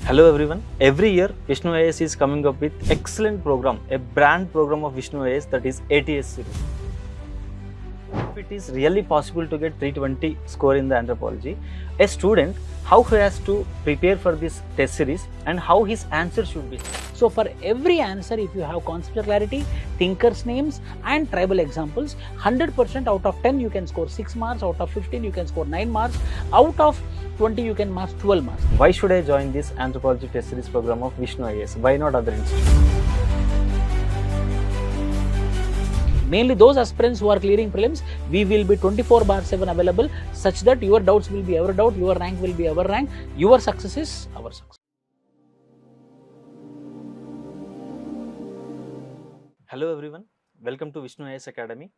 Hello everyone. Every year Vishnu IAS is coming up with excellent program, a brand program of Vishnu IAS, that is ATS series. If it is really possible to get 320 score in the anthropology, a student, how he has to prepare for this test series and how his answer should be. So for every answer, if you have conceptual clarity, thinkers names and tribal examples, 100% out of 10 you can score 6 marks, out of 15 you can score 9 marks, out of 20 you can mark 12 marks. Why should I join this anthropology test series program of Vishnu IAS? Why not other institutes? Mainly those aspirants who are clearing prelims, we will be 24/7 available, such that your doubts will be our doubt, your rank will be our rank, your success is our success. Hello everyone, welcome to Vishnu IAS Academy.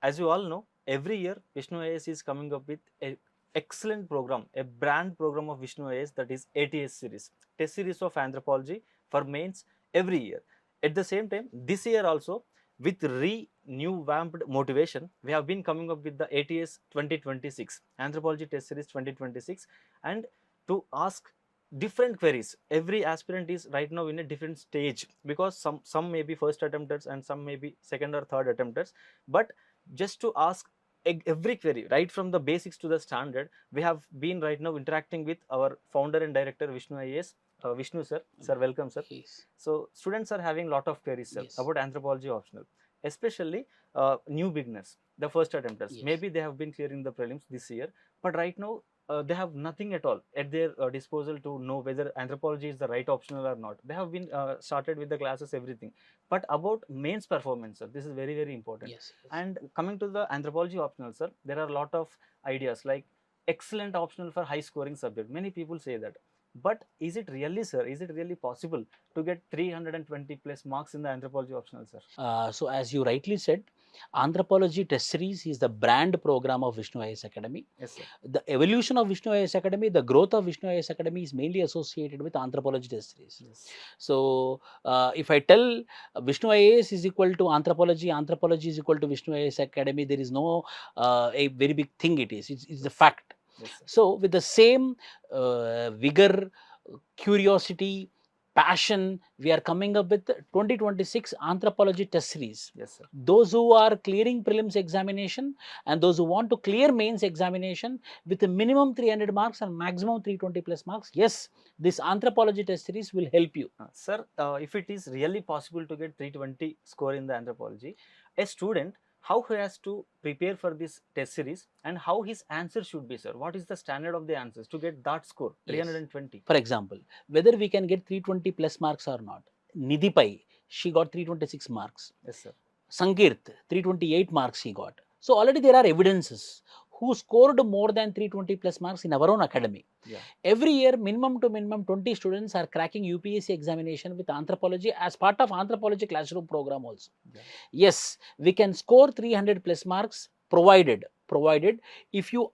As you all know, every year Vishnu IAS is coming up with a excellent program, a brand program of Vishnu IAS, that is ATS series, test series of anthropology for mains every year. At the same time, this year also, with revamped motivation, we have been coming up with the ATS 2026, Anthropology Test Series 2026, and to ask different queries. Every aspirant is right now in a different stage, because some may be first attempters and some may be second or third attempters, but just to ask every query right from the basics to the standard, we have been right now interacting with our founder and director Vishnu IAS. Vishnu sir, welcome sir. Yes. So students are having lot of queries sir, Yes. about anthropology optional, especially new beginners, the first attempters. Yes. Maybe they have been clearing the prelims this year, but right now they have nothing at all at their disposal to know whether anthropology is the right optional or not. They have been started with the classes, everything, but about mains performance sir, this is very, very important. Yes. And coming to the anthropology optional sir, there are a lot of ideas like excellent optional for high scoring subject. Many people say that, but is it really sir, is it really possible to get 320 plus marks in the anthropology optional sir? So as you rightly said, Anthropology Test Series is the brand program of Vishnu IAS Academy. Yes sir. The evolution of Vishnu IAS Academy, the growth of Vishnu IAS Academy is mainly associated with Anthropology Test Series. Yes. So if I tell Vishnu IAS is equal to Anthropology, Anthropology is equal to Vishnu IAS Academy, there is no a very big thing it is. It's the fact. Yes sir. So with the same vigor, curiosity, passion, we are coming up with 2026 Anthropology Test Series. Yes sir. Those who are clearing prelims examination and those who want to clear mains examination with a minimum 300 marks and maximum 320 plus marks, yes, this Anthropology Test Series will help you. Sir, if it is really possible to get 320 score in the anthropology, a student, how he has to prepare for this test series and how his answer should be sir? What is the standard of the answers to get that score, 320? Yes. For example, whether we can get 320 plus marks or not. Nidhi Pai, she got 326 marks. Yes sir. Sankirt, 328 marks he got. So already there are evidences who scored more than 320 plus marks in our own academy. Yeah. Every year, minimum to minimum 20 students are cracking UPSC examination with anthropology as part of anthropology classroom program also. Yeah. Yes, we can score 300 plus marks provided if you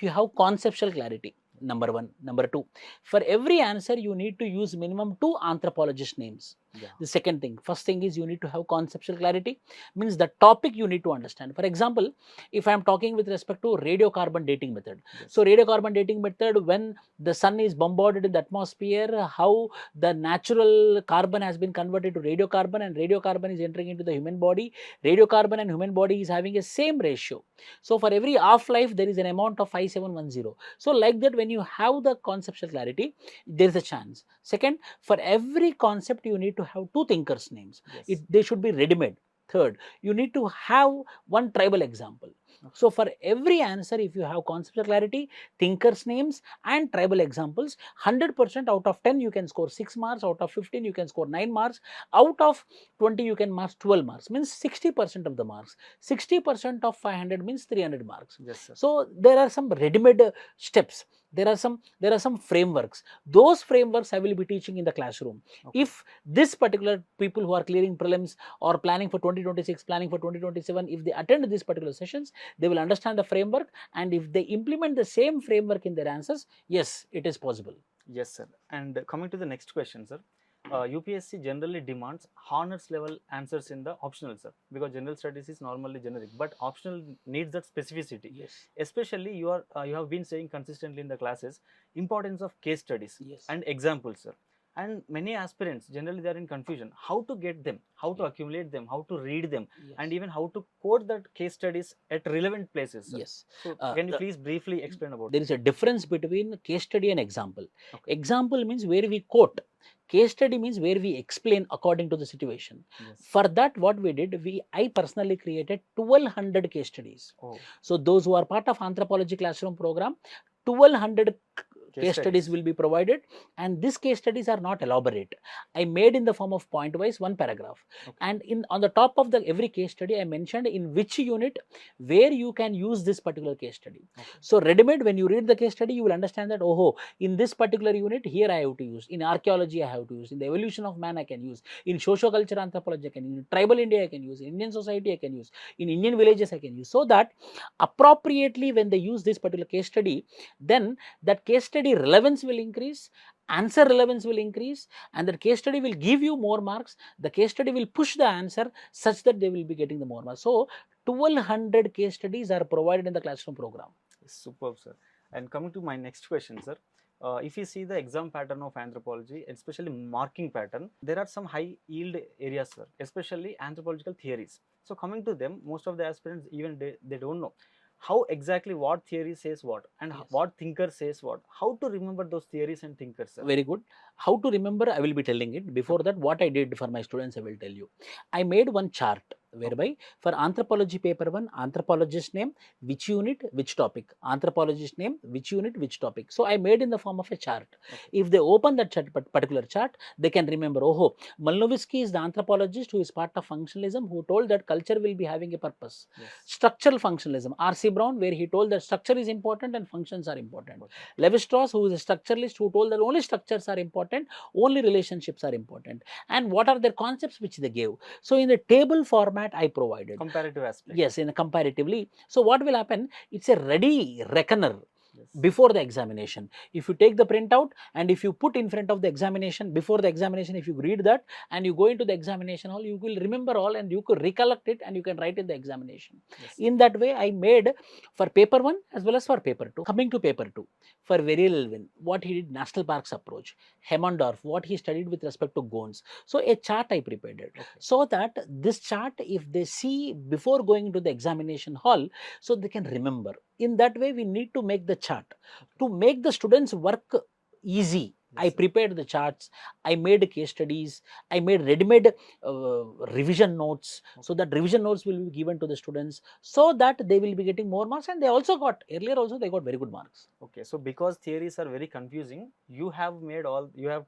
have conceptual clarity. Number one. Number two, for every answer you need to use minimum 2 anthropologist names. Yeah. The second thing, first thing is you need to have conceptual clarity, means the topic you need to understand. For example, if I am talking with respect to radiocarbon dating method. Yes. So radiocarbon dating method, when the sun is bombarded in the atmosphere, how the natural carbon has been converted to radiocarbon and radiocarbon is entering into the human body. Radiocarbon and human body is having a same ratio. So for every half-life, there is an amount of 5710. So like that, when you have the conceptual clarity, there is a chance. Second, for every concept, you need to have 2 thinkers names. Yes. They should be ready-made. Third, you need to have 1 tribal example. Okay. So for every answer, if you have conceptual clarity, thinkers names and tribal examples, 100% out of 10 you can score 6 marks, out of 15 you can score 9 marks, out of 20 you can mark 12 marks, means 60% of the marks. 60% of 500 means 300 marks. Yes sir. So there are some ready-made steps. There are some frameworks. Those frameworks I will be teaching in the classroom. Okay. If this particular people who are clearing prelims or planning for 2026, planning for 2027, if they attend these particular sessions, they will understand the framework, and if they implement the same framework in their answers, yes, it is possible. Yes sir. And coming to the next question sir, UPSC generally demands honors level answers in the optional sir, because general studies is normally generic, but optional needs that specificity. Yes. Especially you have been saying consistently in the classes importance of case studies. Yes. And examples sir. And many aspirants generally they are in confusion how to get them, how to accumulate them, how to read them, and even how to quote that case studies at relevant places, sir. Yes. So can you please briefly explain about There is a difference between case study and example. Okay. Example means where we quote. Case study means where we explain according to the situation. Yes. For that, what we did, I personally created 1200 case studies. Oh, So those who are part of Anthropology classroom program, 1200 case studies will be provided, and these case studies are not elaborate. I made in the form of point wise one paragraph, Okay. and on the top of the every case study I mentioned in which unit where you can use this particular case study. Okay. So ready-made, when you read the case study, you will understand that, oh, in this particular unit here I have to use, in archaeology I have to use, in the evolution of man I can use, in socio-culture anthropology I can use, in tribal India I can use, in Indian society I can use, in Indian villages I can use, so that appropriately when they use this particular case study, then that case study relevance will increase, answer relevance will increase, and that case study will give you more marks. The case study will push the answer such that they will be getting the more marks. So 1200 case studies are provided in the classroom program. Superb, sir. And coming to my next question, sir. If you see the exam pattern of anthropology, especially marking pattern, there are some high yield areas, sir, especially anthropological theories. So coming to them, most of the aspirants even they don't know how exactly what theory says what and what thinker says what. How to remember those theories and thinkers, sir? Very good. How to remember, I will be telling it. Before that, what I did for my students, I will tell you. I made one chart whereby for anthropology paper 1, anthropologist name, which unit, which topic, anthropologist name, which unit, which topic. So I made in the form of a chart. If they open that particular chart, they can remember, oh, Malnovisky is the anthropologist who is part of functionalism, who told that culture will be having a purpose. Structural functionalism, R.C. Brown, where he told that structure is important and functions are important. Levi-Strauss, who is a structuralist, who told that only structures are important, only relationships are important, and what are their concepts which they gave. So in the table format I provided. Comparative aspect. Yes, in a comparatively. So what will happen? It's a ready reckoner before the examination. If you take the printout and if you put in front of the examination, before the examination, if you read that and you go into the examination hall, you will remember all and you could recollect it and you can write in the examination. In that way, I made for paper 1 as well as for paper 2. Coming to paper 2, for Veriel Elwin, what he did, national parks approach, Hemmondorf, what he studied with respect to goans. So a chart I prepared it, so that this chart, if they see before going into the examination hall, so they can remember. In that way, we need to make the chart to make the students work easy. I prepared the charts, I made case studies, I made ready-made revision notes, so that revision notes will be given to the students, so that they will be getting more marks, and they also got, earlier also they got very good marks. Okay, so because theories are very confusing, you have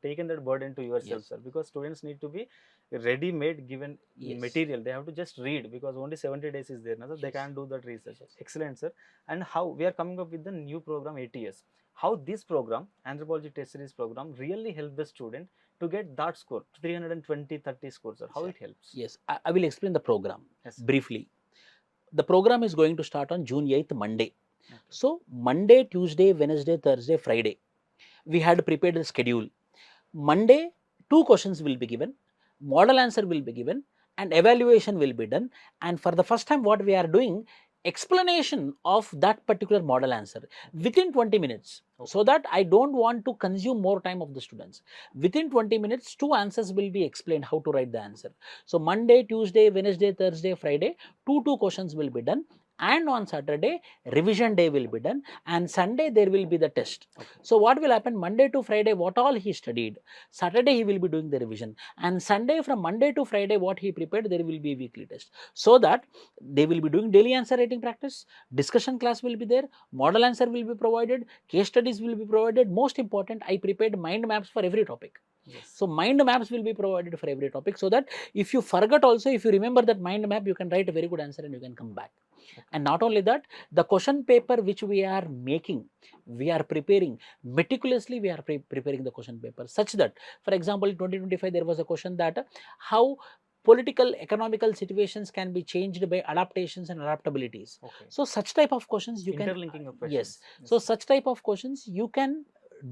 taken that burden to yourself, sir, because students need to be ready-made given material. They have to just read, because only 70 days is there, so they can't do that research. Excellent, sir. And how we are coming up with the new program ATS. How this program, Anthropology Test Series program, really help the student to get that score, 320, 30 scores, sir. How it helps? Yes, I will explain the program briefly. The program is going to start on June 8th, Monday. So Monday, Tuesday, Wednesday, Thursday, Friday, we had prepared the schedule. Monday, 2 questions will be given, model answer will be given, and evaluation will be done. And for the first time, what we are doing, explanation of that particular model answer within 20 minutes, so that I don't want to consume more time of the students. Within 20 minutes, 2 answers will be explained how to write the answer. So Monday, Tuesday, Wednesday, Thursday, Friday, 2 questions will be done. And on Saturday, revision day will be done, and Sunday there will be the test. So what will happen, Monday to Friday, what all he studied, Saturday he will be doing the revision, and Sunday, from Monday to Friday, what he prepared, there will be a weekly test. So that they will be doing daily answer writing practice, discussion class will be there, model answer will be provided, case studies will be provided. Most important, I prepared mind maps for every topic. So mind maps will be provided for every topic, so that if you forget also, if you remember that mind map, you can write a very good answer and you can come back. And not only that, the question paper which we are making, we are preparing meticulously, we are preparing the question paper such that, for example, in 2025, there was a question that how political, economical situations can be changed by adaptations and adaptabilities. So such type of questions you can, interlinking of questions. So such type of questions you can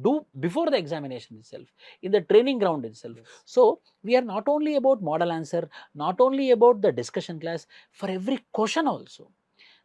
do before the examination itself, in the training ground itself. So we are not only about model answer, not only about the discussion class, for every question also.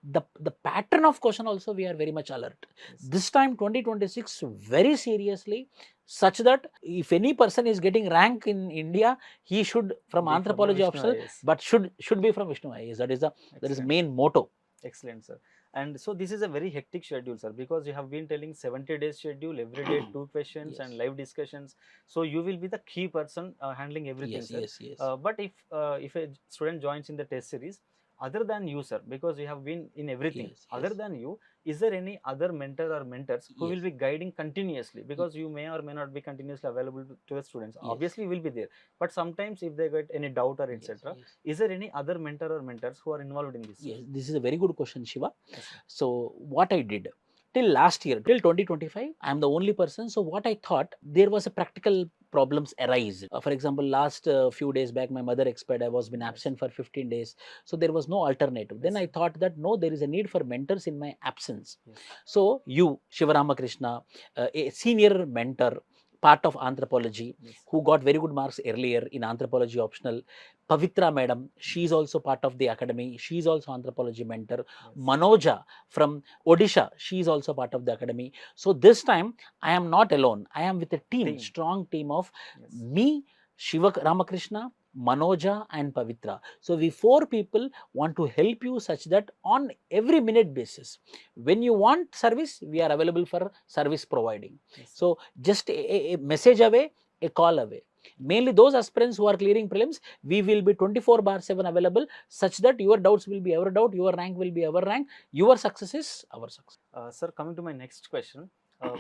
the pattern of question also we are very much alert. Yes. This time 2026 very seriously, such that if any person is getting rank in India, he should from Be anthropology Vishnu optional, IAS. but should be from Vishnu IAS. That is Excellent. main motto. Excellent, sir. And so this is a very hectic schedule, sir, because you have been telling 70 days schedule, every day 2 questions and Yes. live discussions. So you will be the key person handling everything, Yes, sir. yes. But if a student joins in the test series, other than you, sir, because you have been in everything, Yes, other yes. than you, is there any other mentor or mentors who will Yes. be guiding continuously? Because you may or may not be continuously available to the students. Yes. Obviously, will be there. But sometimes if they get any doubt or Yes, etc., yes. is there any other mentor or mentors who are involved in this? Yes, this is a very good question, Shiva. Yes, sir. So what I did till last year, till 2025, I am the only person. So what I thought, there was a practical problems arise. For example, last few days back, my mother expired. I was been Yes. absent for 15 days. So there was no alternative. Then Yes, I sir. thought that no, there is a need for mentors in my absence. Yes. So you, Shivaramakrishna, a senior mentor, part of anthropology, Yes. who got very good marks earlier in anthropology optional. Pavitra madam, she is also part of the academy. She is also anthropology mentor. Yes. Manoja from Odisha, she is also part of the academy. So this time I am not alone. I am with a team. Strong team of Yes. me, Shiva Ramakrishna, Manoja and Pavitra. So we 4 people want to help you such that on every minute basis, when you want service, we are available for service providing. Yes, sir. So just a message away, a call away. Mainly those aspirants who are clearing prelims, we will be 24/7 available, such that your doubts will be our doubt, your rank will be our rank, your success is our success. Sir, coming to my next question,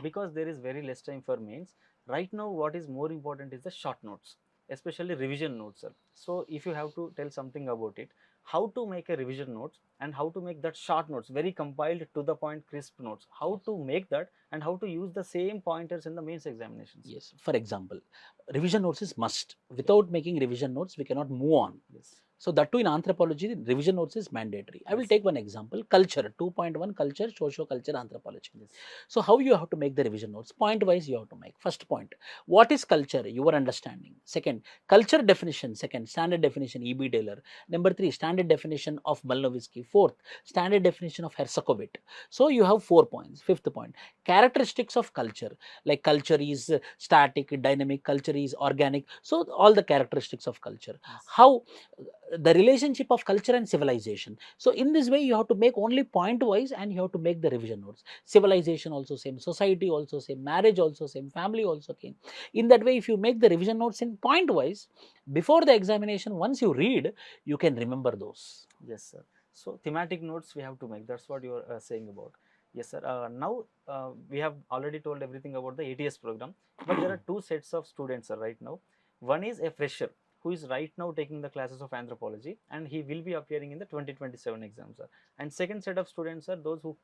because there is very less time for mains, right now what is more important is the short notes, especially revision notes, sir. So if you have to tell something about it, how to make a revision notes and how to make that short notes, very compiled to the point crisp notes, how to make that and how to use the same pointers in the mains examinations. Yes, for example, revision notes is must. Without making revision notes, we cannot move on. Yes. So that too in anthropology, revision notes is mandatory. I will Yes. take one example, culture, 2.1 culture, socio-culture anthropology. Yes. So how you have to make the revision notes? Point wise you have to make. First point, what is culture? Your understanding. Second, culture definition. Second, standard definition, E.B. Taylor. Number 3, standard definition of Malnovisky. Fourth, standard definition of Hersakovit. So you have 4 points. Fifth point, characteristics of culture. Like culture is static, dynamic, culture is organic. So all the characteristics of culture. Yes. How the relationship of culture and civilization. So in this way you have to make only point wise and you have to make the revision notes. Civilization also same, society also same, marriage also same, family also same. In that way, if you make the revision notes in point wise, before the examination, once you read, you can remember those. Yes, sir. So thematic notes we have to make. That's what you are saying about. Yes, sir. Now we have already told everything about the ATS program, but there are 2 sets of students, sir, right now. One is a fresher who is right now taking the classes of anthropology, and he will be appearing in the 2027 exams, sir. And second set of students are those who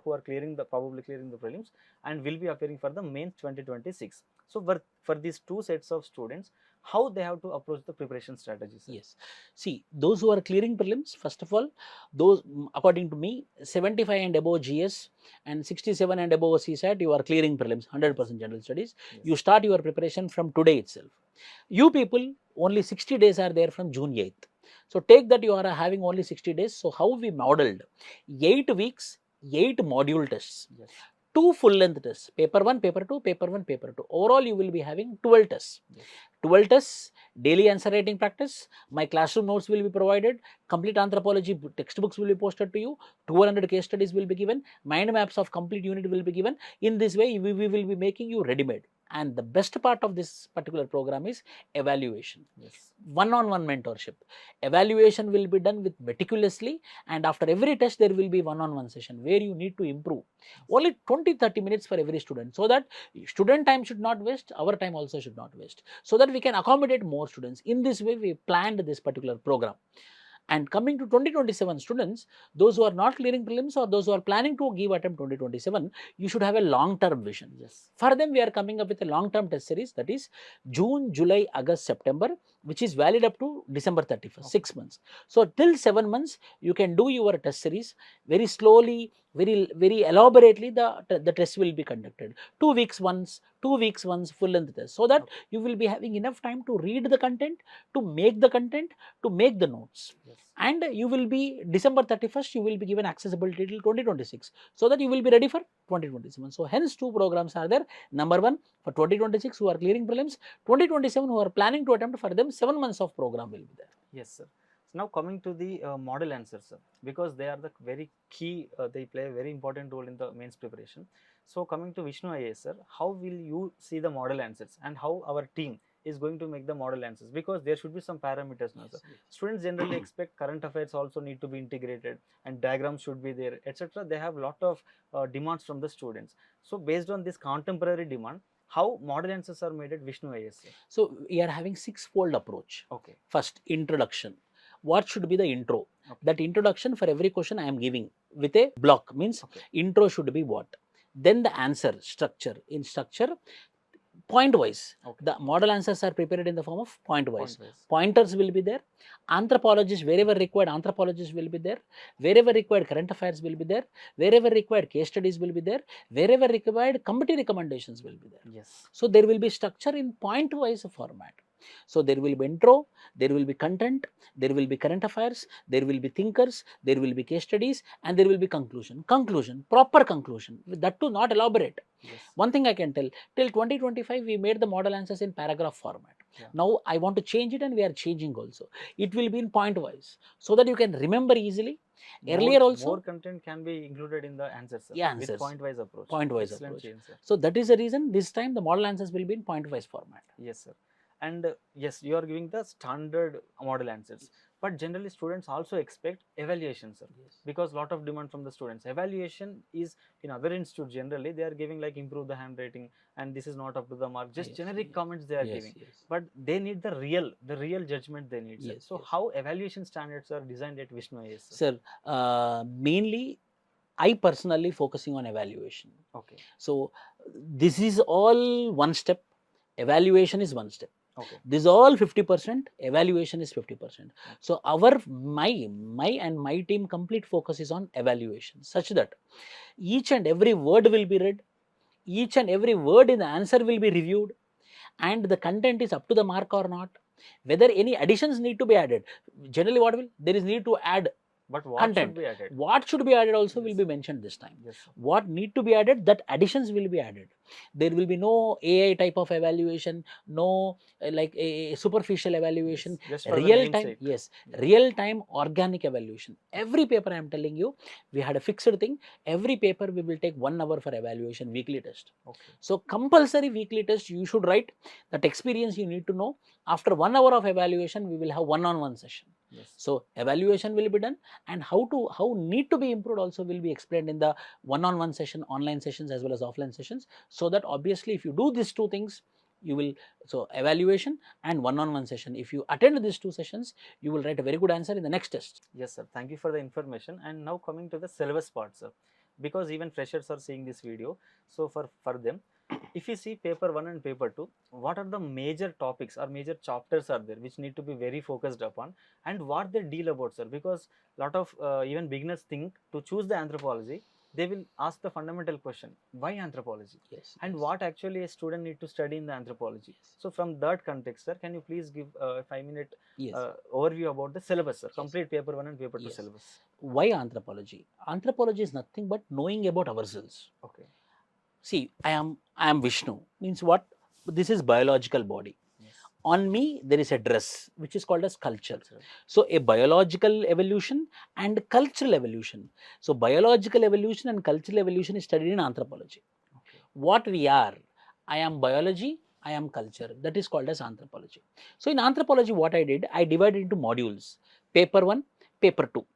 who are clearing the probably clearing the prelims and will be appearing for the mains 2026. So for these 2 sets of students, how they have to approach the preparation strategies, sir? Yes. See, those who are clearing prelims, first of all, those according to me, 75 and above GS and 67 and above CSAT, you are clearing prelims, 100% general studies. Yes. You start your preparation from today itself. You people, only 60 days are there from June 8th. So take that you are having only 60 days. So how we modeled 8 weeks, 8 module tests. Yes. 2 full length tests, paper 1, paper 2, paper 1, paper 2. Overall, you will be having 12 tests. Yes. 12 tests, daily answer writing practice. My classroom notes will be provided. Complete anthropology textbooks will be posted to you. 200 case studies will be given. Mind maps of complete unit will be given. In this way, we will be making you ready-made. And the best part of this particular program is evaluation. Yes. One-on-one mentorship. Evaluation will be done with meticulously, and after every test there will be one-on-one session where you need to improve. Only 20-30 minutes for every student, so that student time should not waste, our time also should not waste, so that we can accommodate more students. In this way we planned this particular program. And coming to 2027 students, those who are not clearing prelims or those who are planning to give attempt 2027, you should have a long-term vision. Yes. For them, we are coming up with a long-term test series, that is June, July, August, September, which is valid up to December 31st, Okay. 6 months. So till 7 months, you can do your test series very slowly, very elaborately. The test will be conducted 2 weeks once, 2 weeks once full length test, so that Okay. you will be having enough time to read the content, to make the content, to make the notes. Yes. And you will be December 31st, you will be given accessibility till 2026, so that you will be ready for 2027. So hence 2 programs are there. Number 1 for 2026 who are clearing prelims, 2027 who are planning to attempt, for them 7 months of program will be there. Yes, sir. So now coming to the model answers, sir, because they are the very key, they play a very important role in the mains preparation. So coming to Vishnu IAS, sir, how will you see the model answers and how our team is going to make the model answers? Because there should be some parameters now, sir. Students generally expect current affairs also need to be integrated and diagrams should be there, etc. They have a lot of demands from the students. So based on this contemporary demand, how model answers are made at Vishnu IAS, sir? So we are having 6-fold approach. Okay. First, introduction. What should be the intro? Okay. That introduction for every question I am giving with a block, means Okay. intro should be what? Then the answer structure. In structure, point wise. Okay. The model answers are prepared in the form of point wise. Point wise. Pointers will be there. Anthropologists, wherever required, anthropologists will be there. Wherever required, current affairs will be there. Wherever required, case studies will be there. Wherever required, committee recommendations will be there. Yes. So there will be structure in point wise format. So there will be intro, there will be content, there will be current affairs, there will be thinkers, there will be case studies, and there will be conclusion. Conclusion, proper conclusion. That too not elaborate. Yes. One thing I can tell, till 2025 we made the model answers in paragraph format. Yeah. Now I want to change it, and we are changing also. It will be in point wise, so that you can remember easily. Earlier also, more content can be included in the answers, sir, Yeah, with answers. point wise approach. Point wise Excellent approach. change, sir. So that is the reason this time the model answers will be in point wise format. Yes, sir. And yes, you are giving the standard model answers, but generally students also expect evaluation, sir, Yes. because lot of demand from the students. Evaluation is in other institutes generally they are giving like improve the handwriting and this is not up to the mark, just Yes, generic yes. comments they are Yes, giving, yes. but they need the real judgment they need, sir. Yes, So yes. how evaluation standards are designed at Vishnu IAS, sir? Sir, mainly I personally focusing on evaluation. Okay. So this is all one step, evaluation is one step. Okay. This is all 50%, evaluation is 50%. So my team complete focus is on evaluation, such that each and every word will be read, each and every word in the answer will be reviewed, and the content is up to the mark or not, whether any additions need to be added. Generally what will, there is need to add But what content. should be added? What should be added also will Yes. be mentioned this time. Yes, sir. What need to be added, that additions will be added. There will be no AI type of evaluation, no like a superficial evaluation. Yes, just for the Real name's time, sake. yes, Yeah. real time organic evaluation. Every paper I am telling you, we had a fixed thing. Every paper we will take 1 hour for evaluation, weekly test. Okay. So compulsory weekly test you should write. That experience you need to know. After 1 hour of evaluation, we will have one-on-one session. Yes. So evaluation will be done, and how need to be improved also will be explained in the one-on-one session, online sessions as well as offline sessions. So that obviously if you do these 2 things, you will, so evaluation and one-on-one session, if you attend these 2 sessions, you will write a very good answer in the next test. Yes, sir. Thank you for the information. And now coming to the syllabus part, sir, because even freshers are seeing this video. So for them, if you see paper 1 and paper 2, what are the major topics or major chapters are there which need to be very focused upon, and what they deal about, sir? Because lot of even beginners think to choose the anthropology, they will ask the fundamental question, why anthropology? Yes. And yes. what actually a student need to study in the anthropology? Yes. So from that context, sir, can you please give a 5-minute Yes. overview about the syllabus, sir? Yes. Complete paper 1 and paper 2 Yes. syllabus. Why anthropology? Anthropology is nothing but knowing about ourselves. Okay. See, I am Vishnu, means what? This is biological body. Yes. On me there is a dress which is called as culture. Cultural. So a biological evolution and cultural evolution. So biological evolution and cultural evolution is studied in anthropology. Okay. What we are, I am biology, I am culture. That is called as anthropology. So in anthropology what I did, I divided into modules. Paper 1, paper 2.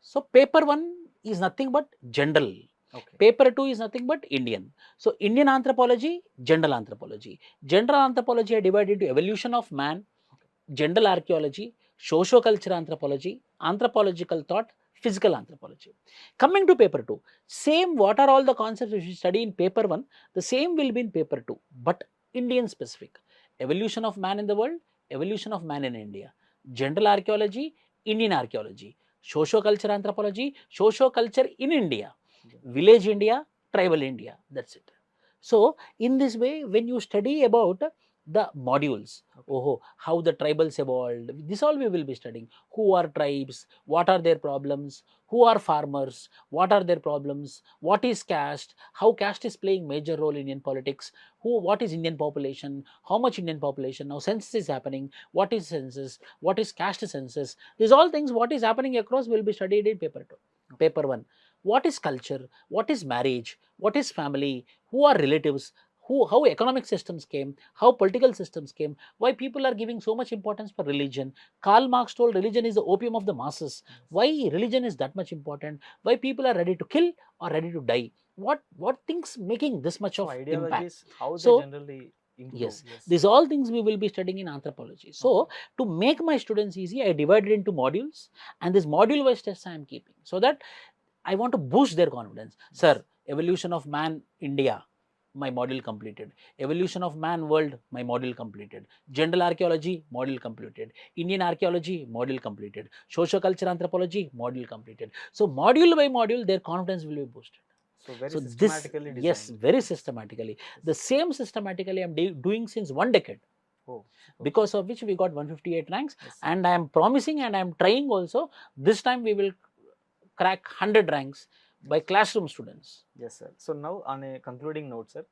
So paper 1 is nothing but general. Okay. Paper 2 is nothing but Indian. So Indian anthropology, general anthropology. General anthropology I divided into evolution of man, general archaeology, socio-cultural anthropology, anthropological thought, physical anthropology. Coming to paper 2, same what are all the concepts which we study in paper 1, the same will be in paper 2, but Indian specific. Evolution of man in the world, evolution of man in India. General archaeology, Indian archaeology. Socio-cultural anthropology, socio-culture in India. Village India, tribal India, that's it. So in this way, when you study about the modules, Okay. how the tribals evolved, this all we will be studying. Who are tribes? What are their problems? Who are farmers? What are their problems? What is caste? How caste is playing major role in Indian politics? What is Indian population? How much Indian population? Now census is happening. What is census? What is caste census? These all things, what is happening across, will be studied in paper 2. Paper 1. What is culture? What is marriage? What is family? Who are relatives? How economic systems came, how political systems came, why people are giving so much importance for religion. Karl Marx told religion is the opium of the masses. Why religion is that much important? Why people are ready to kill or ready to die? What things making this much So of impact? ideologies, how they So generally improve. yes, Yes. these all things we will be studying in anthropology. So Okay. to make my students easy, I divided into modules, and this module wise tests I am keeping, so that I want to boost their confidence. Yes. Sir, evolution of man, India, my module completed. Evolution of man, world, my module completed. General archaeology, module completed. Indian archaeology, module completed. Socioculture anthropology, module completed. So module by module, their confidence will be boosted. So very So this, systematically yes, designed. very Yes. systematically. The Yes. same systematically I am doing since 1 decade, Oh, super. because of which we got 158 ranks, Yes. and I am promising and I am trying also, this time we will crack 100 ranks by classroom students. Yes, sir. So now on a concluding note, sir,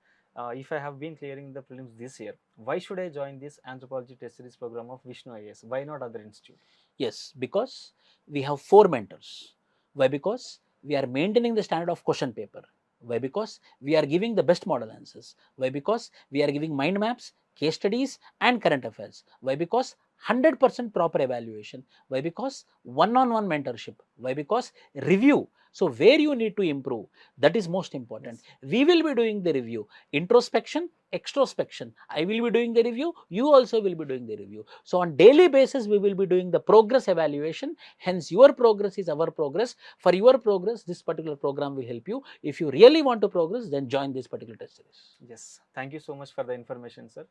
if I have been clearing the prelims this year, why should I join this anthropology test series program of Vishnu IAS? Why not other institute? Yes, because we have 4 mentors. Why? Because we are maintaining the standard of question paper. Why? Because we are giving the best model answers. Why? Because we are giving mind maps, case studies, and current affairs. Why? Because 100% proper evaluation. Why? Because one-on-one mentorship. Why? Because review. So where you need to improve, that is most important. Yes. We will be doing the review. Introspection, extrospection. I will be doing the review. You also will be doing the review. So on daily basis, we will be doing the progress evaluation. Hence, your progress is our progress. For your progress, this particular program will help you. If you really want to progress, then join this particular test series. Yes. Thank you so much for the information, sir.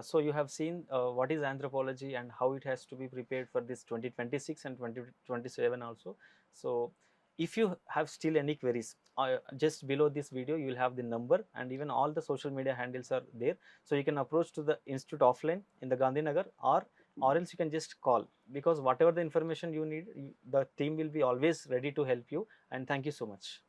So you have seen what is anthropology and how it has to be prepared for this 2026 and 2027 also. So if you have still any queries, just below this video you will have the number, and even all the social media handles are there. So you can approach to the institute offline in the Gandhinagar, or else you can just call, because whatever the information you need, the team will be always ready to help you. And thank you so much.